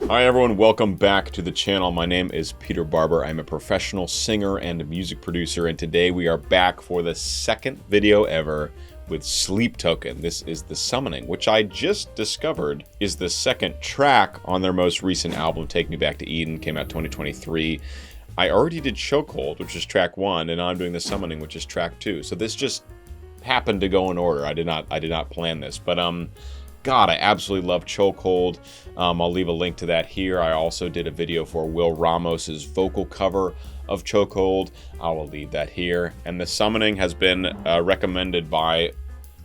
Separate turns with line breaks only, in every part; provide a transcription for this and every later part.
Hi everyone, welcome back to the channel. My name is Peter Barber. I'm a professional singer and music producer, and today we are back for the second video ever with Sleep Token. This is The Summoning, which I just discovered is the second track on their most recent album, Take Me Back to Eden, came out 2023. I already did Chokehold, which is track 1, and now I'm doing The Summoning, which is track 2. So this just happened to go in order. I did not plan this, but God, I absolutely love Chokehold. I'll leave a link to that here. I also did a video for Will Ramos's vocal cover of Chokehold. I will leave that here. And The Summoning has been recommended by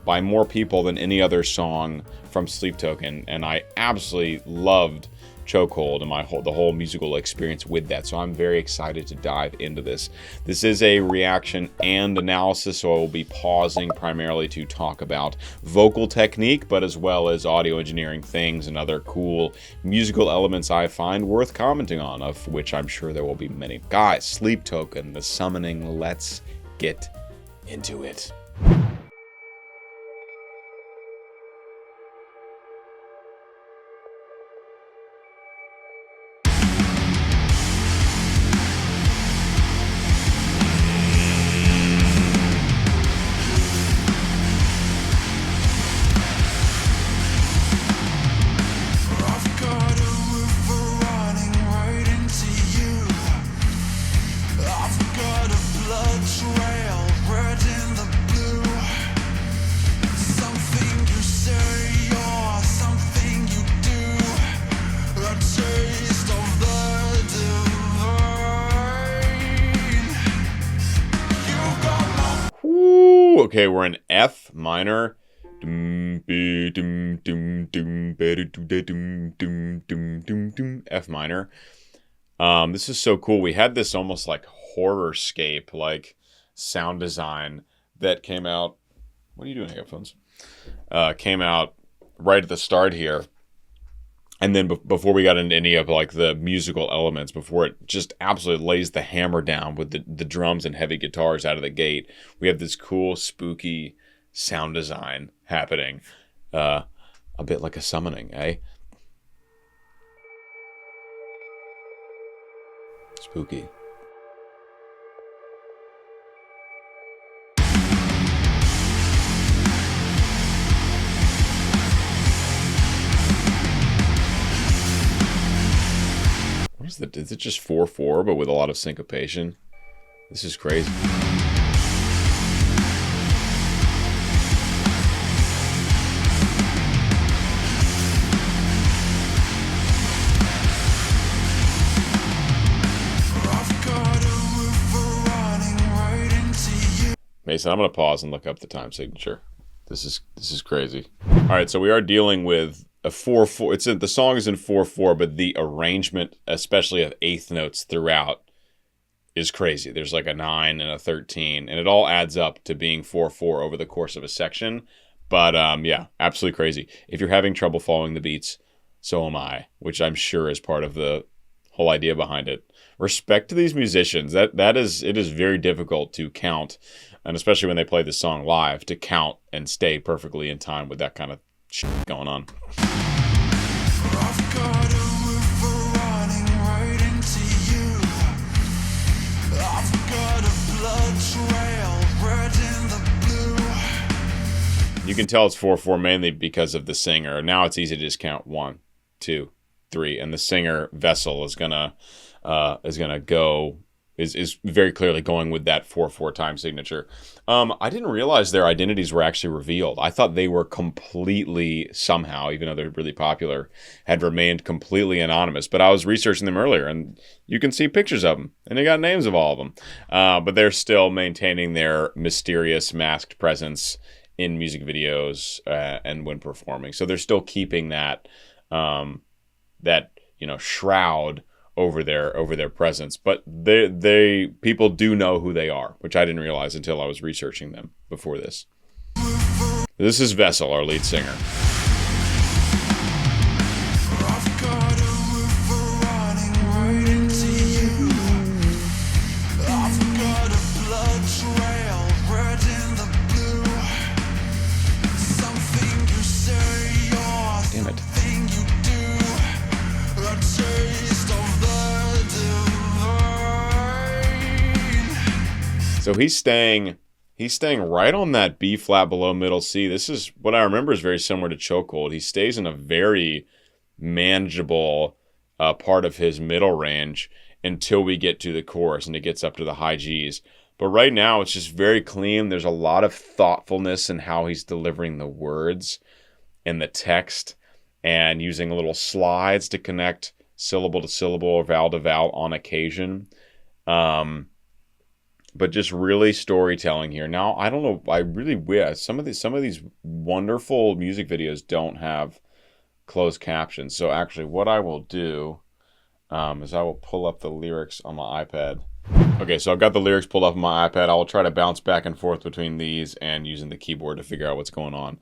more people than any other song from Sleep Token, and I absolutely loved Chokehold and the whole musical experience with that. So I'm very excited to dive into this. This is a reaction and analysis, so I will be pausing primarily to talk about vocal technique, but as well as audio engineering things and other cool musical elements I find worth commenting on, of which I'm sure there will be many. Guys, Sleep Token, The Summoning, let's get into it. Okay, we're in F minor. F minor. This is so cool. We had this almost like horror-scape, like sound design that came out. What are you doing, headphones? Came out right at the start here. And then before we got into any of like the musical elements, before it just absolutely lays the hammer down with the drums and heavy guitars out of the gate, we have this cool, spooky sound design happening. A bit like a summoning, eh? Spooky. Is it just 4/4, but with a lot of syncopation? This is crazy. Mason, I'm gonna pause and look up the time signature. This is crazy. All right, so we are dealing with a 4/4. The song is in 4/4, but the arrangement, especially of eighth notes throughout, is crazy. There's like a 9 and a 13, and it all adds up to being 4/4 over the course of a section. But yeah, absolutely crazy. If you're having trouble following the beats, so am I, which I'm sure is part of the whole idea behind it. Respect to these musicians. It is very difficult to count, and especially when they play the song live, to count and stay perfectly in time with that kind of shit going on. You can tell it's 4/4 mainly because of the singer. Now it's easy to just count 1, 2, 3, and the singer Vessel is gonna go. Is very clearly going with that 4/4 time signature. I didn't realize their identities were actually revealed. I thought they were completely, somehow, even though they're really popular, had remained completely anonymous. But I was researching them earlier, and you can see pictures of them, and they got names of all of them. But they're still maintaining their mysterious masked presence in music videos and when performing. So they're still keeping that shroud over their presence, but people do know who they are, which I didn't realize until I was researching them before this. This is Vessel, our lead singer. Damn it. So he's staying right on that B flat below middle C. This is what I remember is very similar to Chokehold. He stays in a very manageable part of his middle range until we get to the chorus and it gets up to the high G's. But right now it's just very clean. There's a lot of thoughtfulness in how he's delivering the words and the text and using little slides to connect syllable to syllable or vowel to vowel on occasion. But just really storytelling here. Now, I don't know, I really wish some of these wonderful music videos don't have closed captions. So actually what I will do is I will pull up the lyrics on my iPad. Okay, so I've got the lyrics pulled up on my iPad. I will try to bounce back and forth between these and using the keyboard to figure out what's going on.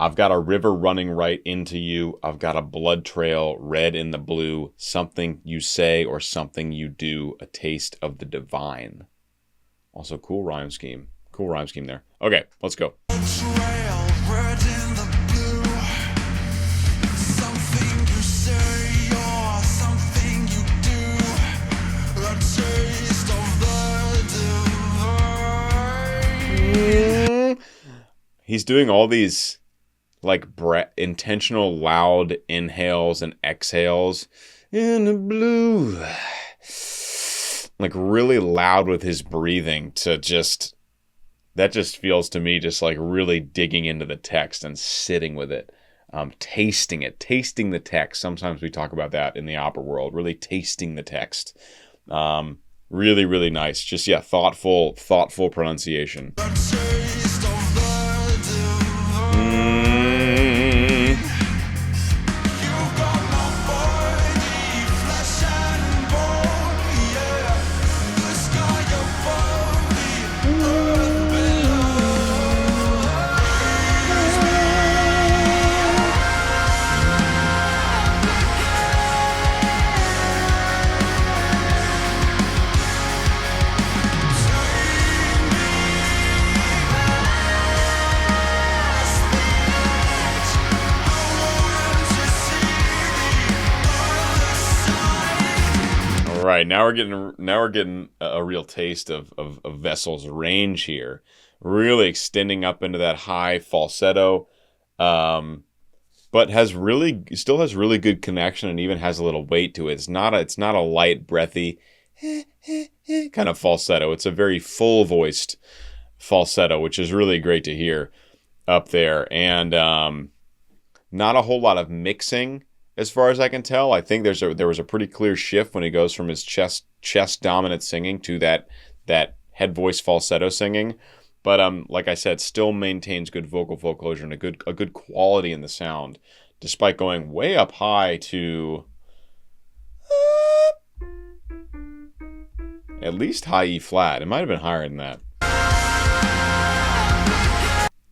I've got a river running right into you. I've got a blood trail, red in the blue. Something you say or something you do. A taste of the divine. Also, cool rhyme scheme. Cool rhyme scheme there. Okay, let's go. He's doing all these like intentional loud inhales and exhales in the blue, like really loud with his breathing to just, that just feels to me just like really digging into the text and sitting with it, tasting the text. Sometimes we talk about that in the opera world, really tasting the text. Really, really nice. Just, yeah, thoughtful pronunciation. All right, now we're getting a real taste of Vessel's range here, really extending up into that high falsetto, but still has really good connection and even has a little weight to it. It's not a light, breathy kind of falsetto. It's a very full voiced falsetto, which is really great to hear up there, and not a whole lot of mixing. As far as I can tell, I think there was a pretty clear shift when he goes from his chest dominant singing to that head voice falsetto singing. But like I said, still maintains good vocal closure and a good quality in the sound, despite going way up high to at least high E flat. It might have been higher than that.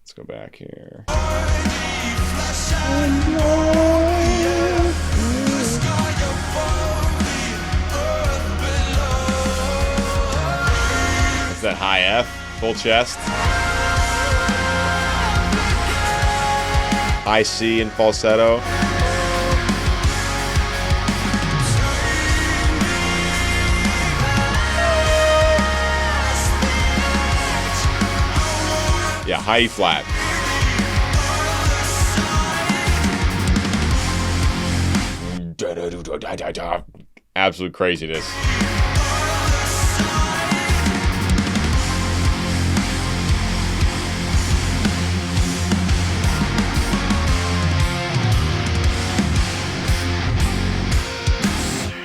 Let's go back here. That high F, full chest. High C in falsetto. Yeah, high E flat. Absolute craziness.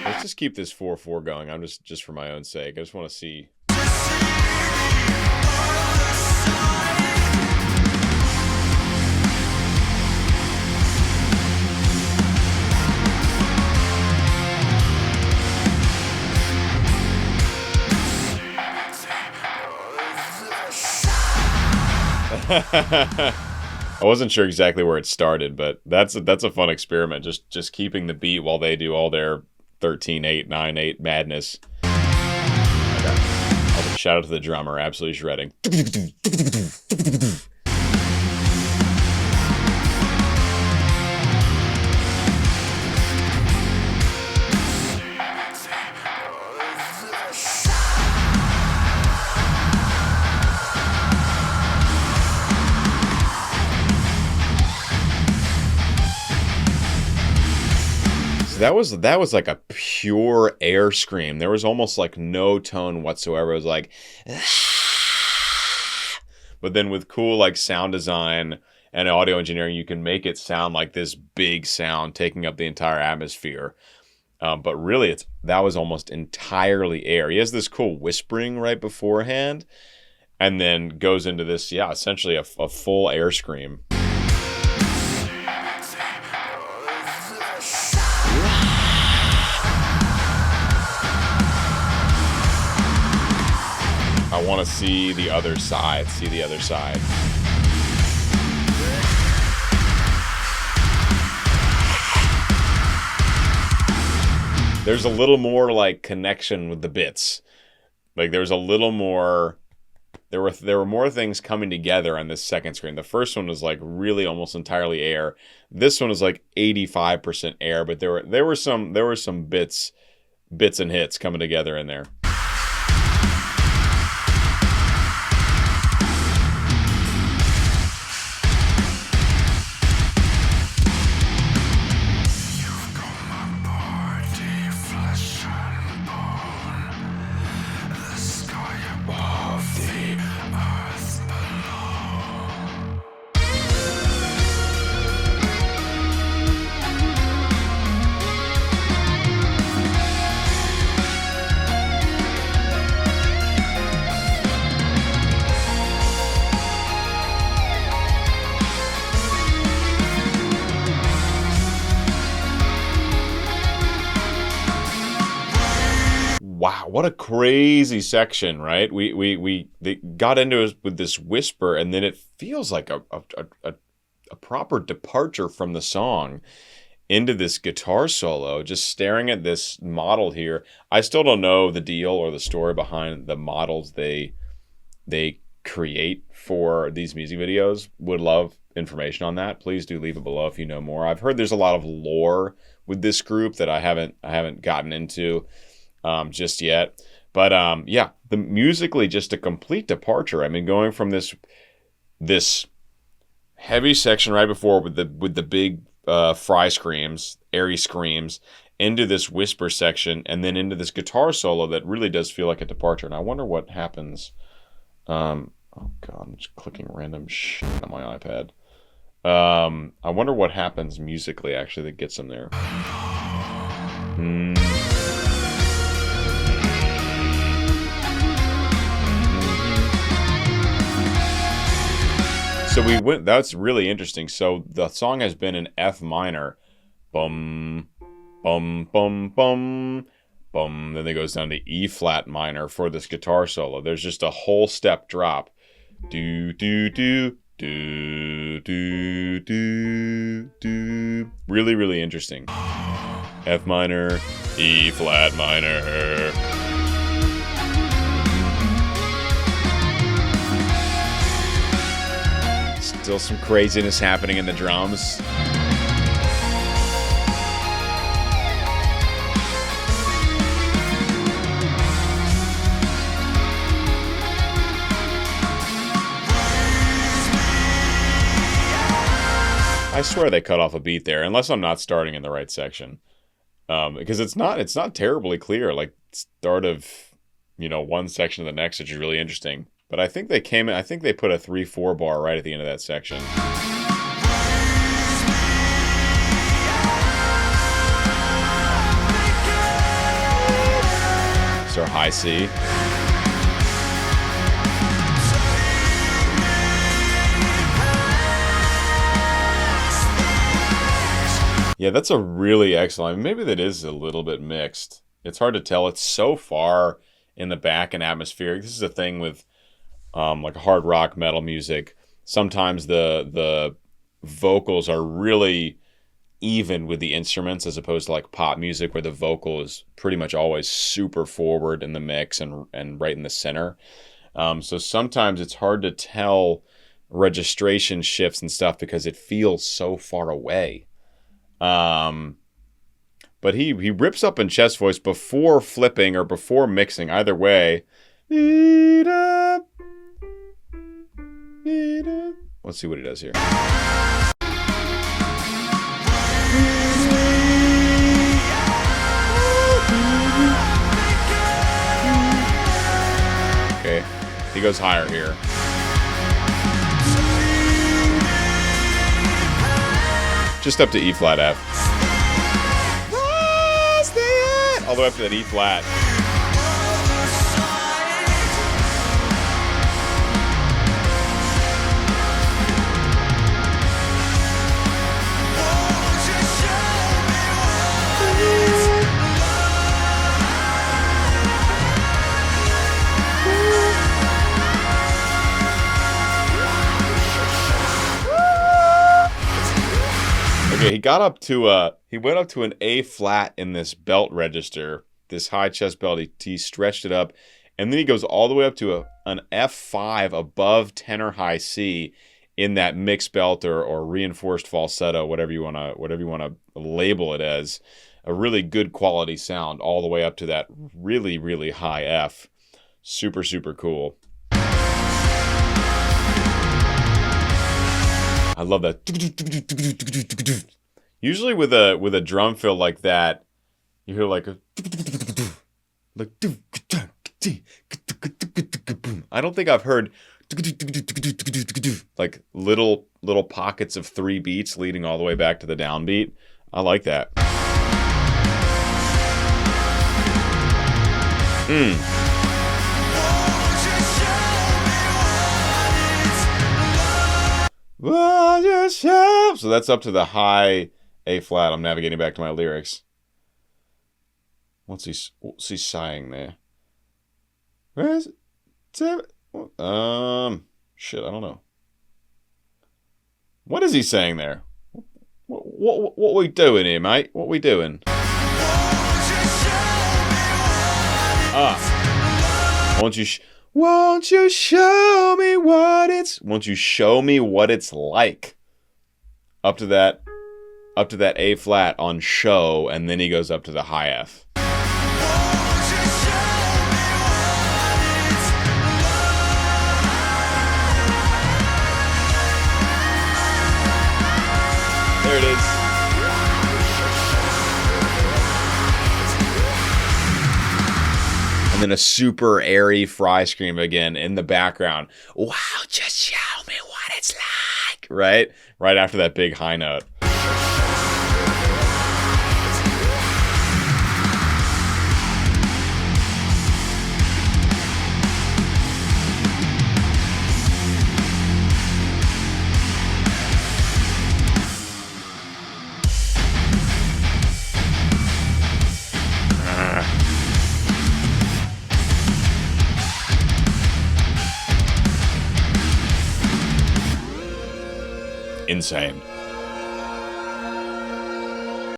Let's just keep this 4/4 going. I'm just for my own sake. I just want to see. I wasn't sure exactly where it started, but that's a fun experiment. Just keeping the beat while they do all their 13/8, 9/8 madness. Okay. Also, shout out to the drummer, absolutely shredding. So that was like a pure air scream. There was almost like no tone whatsoever. It was like, but then with cool like sound design and audio engineering, you can make it sound like this big sound taking up the entire atmosphere. But really, that was almost entirely air. He has this cool whispering right beforehand, and then goes into this, yeah, essentially a full air scream. I want to see the other side. There's a little more like connection with the bits. Like there's a little more. There were more things coming together on this second screen. The first one was like really almost entirely air. This one was like 85% air, but there were some bits and hits coming together in there. Wow, what a crazy section, right? They got into it with this whisper, and then it feels like a proper departure from the song into this guitar solo, just staring at this model here. I still don't know the deal or the story behind the models they create for these music videos. Would love information on that. Please do leave it below if you know more. I've heard there's a lot of lore with this group that I haven't gotten into just yet. But yeah, the musically just a complete departure. I mean, going from this heavy section right before with the big fry screams, airy screams, into this whisper section, and then into this guitar solo that really does feel like a departure. And I wonder what happens. Oh God, I'm just clicking random shit on my iPad. I wonder what happens musically actually that gets them there. So we went, that's really interesting. So the song has been in F minor. Bum, bum, bum, bum, bum. Then it goes down to E flat minor for this guitar solo. There's just a whole step drop. Do, do, do, do, do, do, do. Really, really interesting. F minor, E flat minor. Still some craziness happening in the drums. I swear they cut off a beat there, unless I'm not starting in the right section. Because it's not terribly clear, like start of, one section to the next, which is really interesting. But I think they put a 3/4 bar right at the end of that section. So high C. Yeah, that's a really excellent. Maybe that is a little bit mixed. It's hard to tell. It's so far in the back and atmospheric. This is a thing with like hard rock metal music. Sometimes the vocals are really even with the instruments as opposed to like pop music where the vocal is pretty much always super forward in the mix and right in the center. So sometimes it's hard to tell registration shifts and stuff because it feels so far away. But he rips up in chest voice before flipping or before mixing, either way. Let's see what he does here. goes higher here. Just up to E flat F. All the way up to that E flat. Okay, he went up to an A flat in this belt register, this high chest belt. He stretched it up, and then he goes all the way up to an F5 above tenor high C in that mixed belt or reinforced falsetto, whatever you want to label it as. A really good quality sound all the way up to that really, really high F. Super, super cool. I love that. Usually with a drum fill like that, you hear like a I don't think I've heard like little pockets of 3 beats leading all the way back to the downbeat. I like that. So that's up to the high A flat. I'm navigating back to my lyrics. What's he sighing there? Shit, I don't know. What is he saying there? What we doing here, mate? What we doing? Won't you show me what it's like? Up to that A flat on show, and then he goes up to the high F. There it is. And then a super airy fry scream again in the background. Wow, just show me what it's like. Right? Right after that big high note. Insane.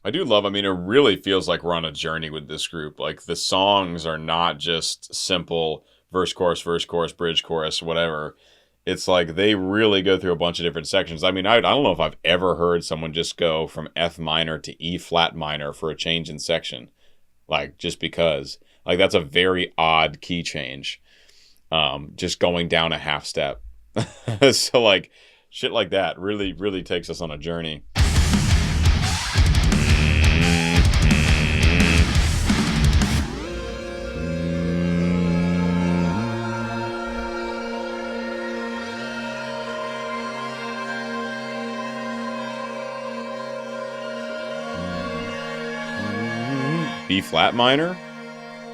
I do love, it really feels like we're on a journey with this group. Like, the songs are not just simple verse, chorus, bridge, chorus, whatever. It's like they really go through a bunch of different sections. I don't know if I've ever heard someone just go from F minor to E flat minor for a change in section. Like, just because. Like, that's a very odd key change. Just going down a half step. So, like, shit like that really, really takes us on a journey. B flat minor?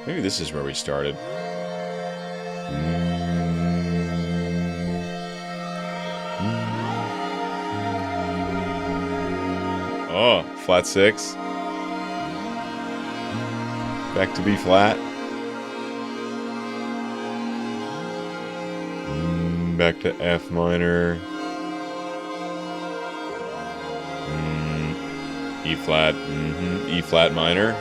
Maybe this is where we started. Oh, flat 6. Back to B flat. Back to F minor. E flat. E flat minor.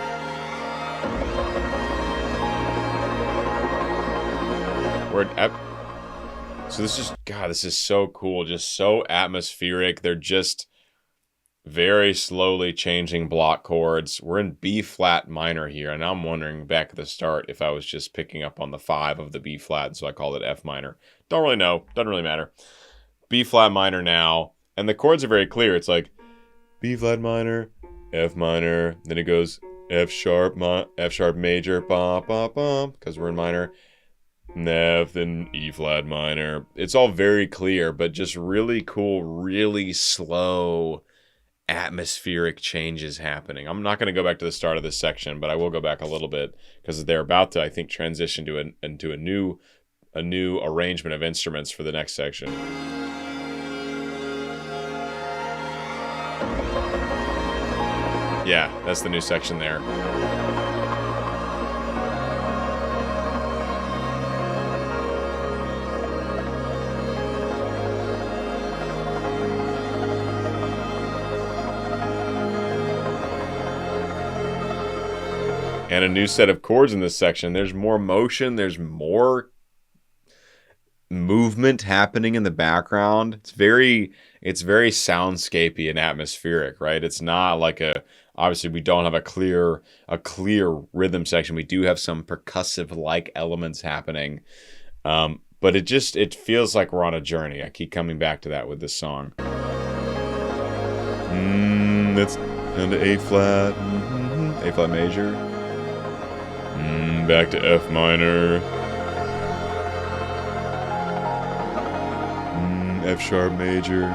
So this is so cool. Just so atmospheric. They're just very slowly changing block chords. We're in B flat minor here, and I'm wondering back at the start if I was just picking up on the 5 of the B flat, so I called it F minor. Don't really know. Doesn't really matter. B flat minor now, and the chords are very clear. It's like B flat minor, F minor, then it goes F sharp major, bum bum bum, because we're in minor. F, then E flat minor. It's all very clear, but just really cool, really slow atmospheric changes happening. I'm not going to go back to the start of this section, but I will go back a little bit because they're about to, I think, transition to into a new arrangement of instruments for the next section. Yeah, that's the new section there. And a new set of chords in this section. There's more motion. There's more movement happening in the background. It's very soundscapey and atmospheric, right? It's not like obviously we don't have a clear rhythm section. We do have some percussive like elements happening. But it feels like we're on a journey. I keep coming back to that with this song. That's down to A flat, A flat major. Back to F minor. F sharp major.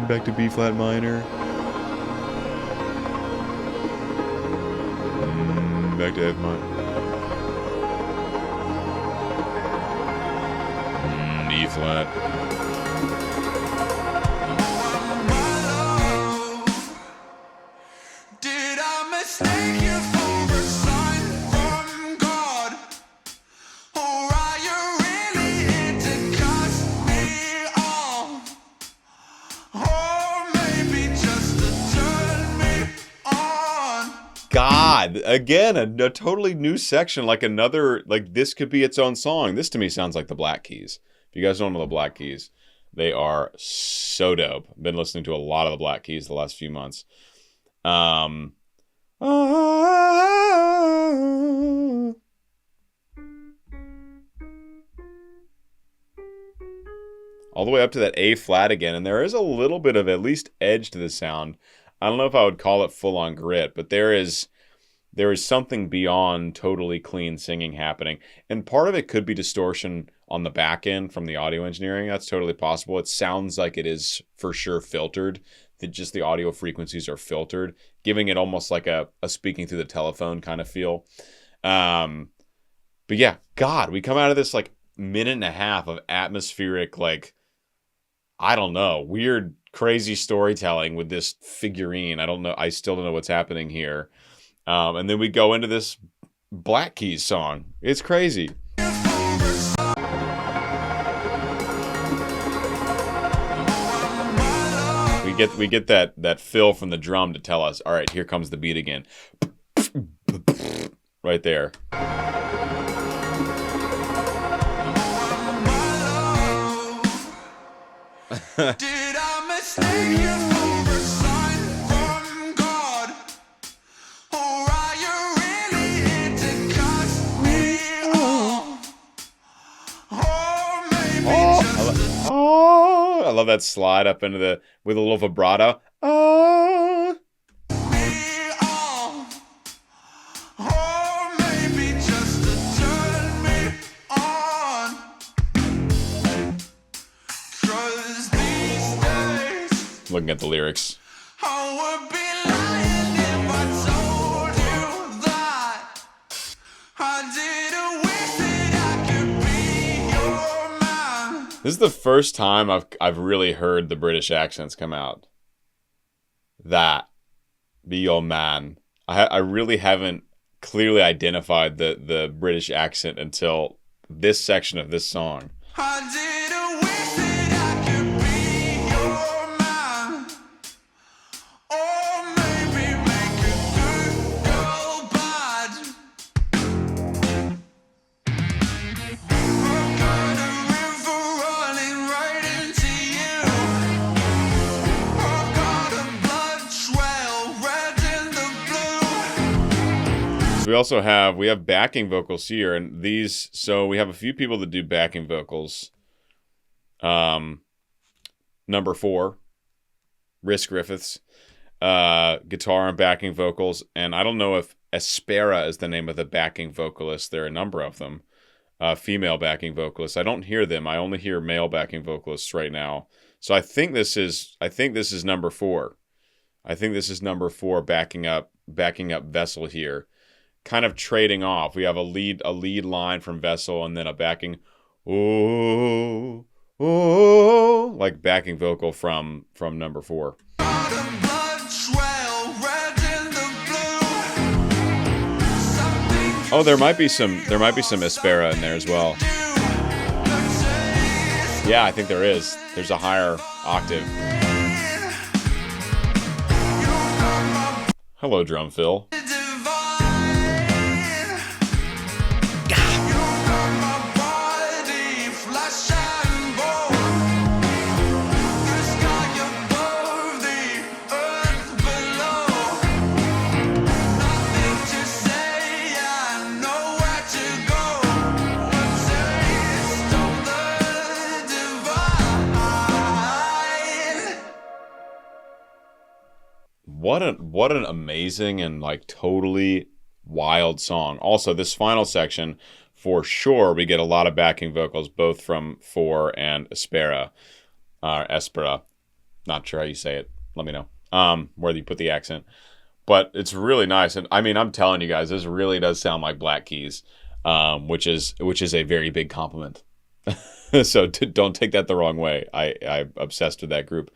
Back to B flat minor. Back to F minor. E flat. God, again, a totally new section, like this could be its own song. This to me sounds like the Black Keys. If you guys don't know the Black Keys, they are so dope. I've been listening to a lot of the Black Keys the last few months. All the way up to that A flat again, and there is a little bit of at least edge to the sound. I don't know if I would call it full on grit, but there is something beyond totally clean singing happening. And part of it could be distortion on the back end from the audio engineering. That's totally possible. It sounds like it is for sure filtered. That just the audio frequencies are filtered, giving it almost like a speaking through the telephone kind of feel. But yeah, God, we come out of this like minute and a half of atmospheric, like, I don't know, weird, crazy storytelling with this figurine. I still don't know what's happening here. And then we go into this Black Keys song. It's crazy. We get that fill from the drum to tell us, all right, here comes the beat again. Right there.
Did I mistake you for a sign from God? Or are you really here to cut me off? Or maybe just
I love that slide up into with a little vibrato. Looking at the lyrics.
I would be lying if I told you that I didn't wish that I could be your man.
This is the first time I've really heard the British accents come out. That be your man. I really haven't clearly identified the British accent until this section of this song.
I didn't wish that I could be your man. Or maybe make a good girl bad. I've got a river running right into you. I've got a blood trail red in the blue.
So we have backing vocals here, and so we have a few people that do backing vocals. Number 4, Rhys Griffiths. guitar and backing vocals. And I don't know if Espera is the name of the backing vocalist. There are a number of them. Female backing vocalists. I don't hear them. I only hear male backing vocalists right now. So I think this is number 4. I think this is number 4 backing up Vessel here. Kind of trading off. We have a lead line from Vessel and then a backing oh, oh, like backing vocal from number 4. Oh, there might be some Espera in there as well. Yeah, I think there is. There's a higher octave. Hello, drum fill. What an amazing and like totally wild song. Also, this final section, for sure, we get a lot of backing vocals, both from 4 and Espera. Espera. Not sure how you say it. Let me know. Whether you put the accent. But it's really nice. And I mean, I'm telling you guys, this really does sound like Black Keys, which is a very big compliment. So don't take that the wrong way. I'm obsessed with that group.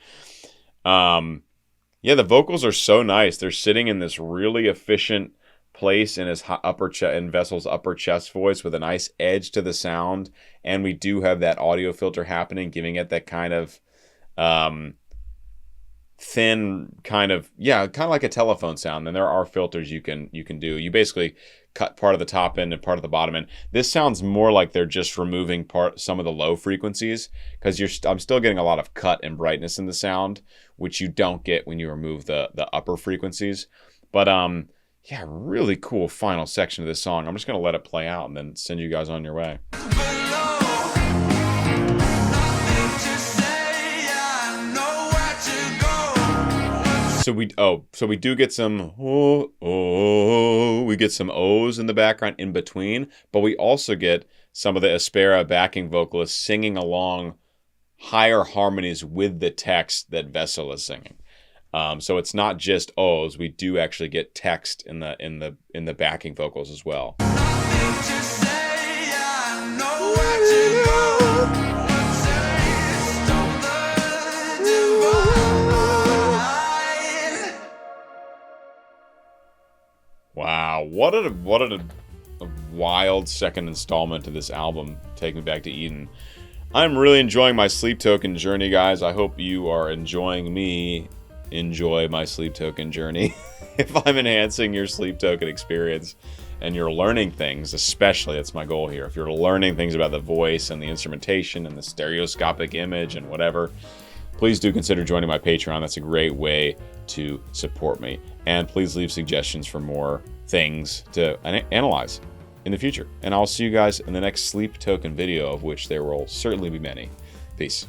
Yeah, the vocals are so nice. They're sitting in this really efficient place in his in Vessel's upper chest voice with a nice edge to the sound, and we do have that audio filter happening, giving it that kind of thin kind of like a telephone sound. And there are filters you can do. You basically cut part of the top end and part of the bottom end. This sounds more like they're just removing some of the low frequencies, because I'm still getting a lot of cut and brightness in the sound, which you don't get when you remove the upper frequencies. But yeah, really cool final section of this song. I'm just gonna let it play out and then send you guys on your way. So we do get some we get some O's in the background in between, but we also get some of the Espera backing vocalists singing along higher harmonies with the text that Vessel is singing. So it's not just O's. We do actually get text in the backing vocals as well. Wow, what a wild second installment to this album, Take Me Back to Eden. I'm really enjoying my Sleep Token journey, guys. I hope you are enjoying me enjoy my Sleep Token journey. If I'm enhancing your Sleep Token experience and you're learning things, especially, that's my goal here. If you're learning things about the voice and the instrumentation and the stereoscopic image and whatever, please do consider joining my Patreon. That's a great way to support me. And please leave suggestions for more things to analyze in the future. And I'll see you guys in the next Sleep Token video, of which there will certainly be many. Peace.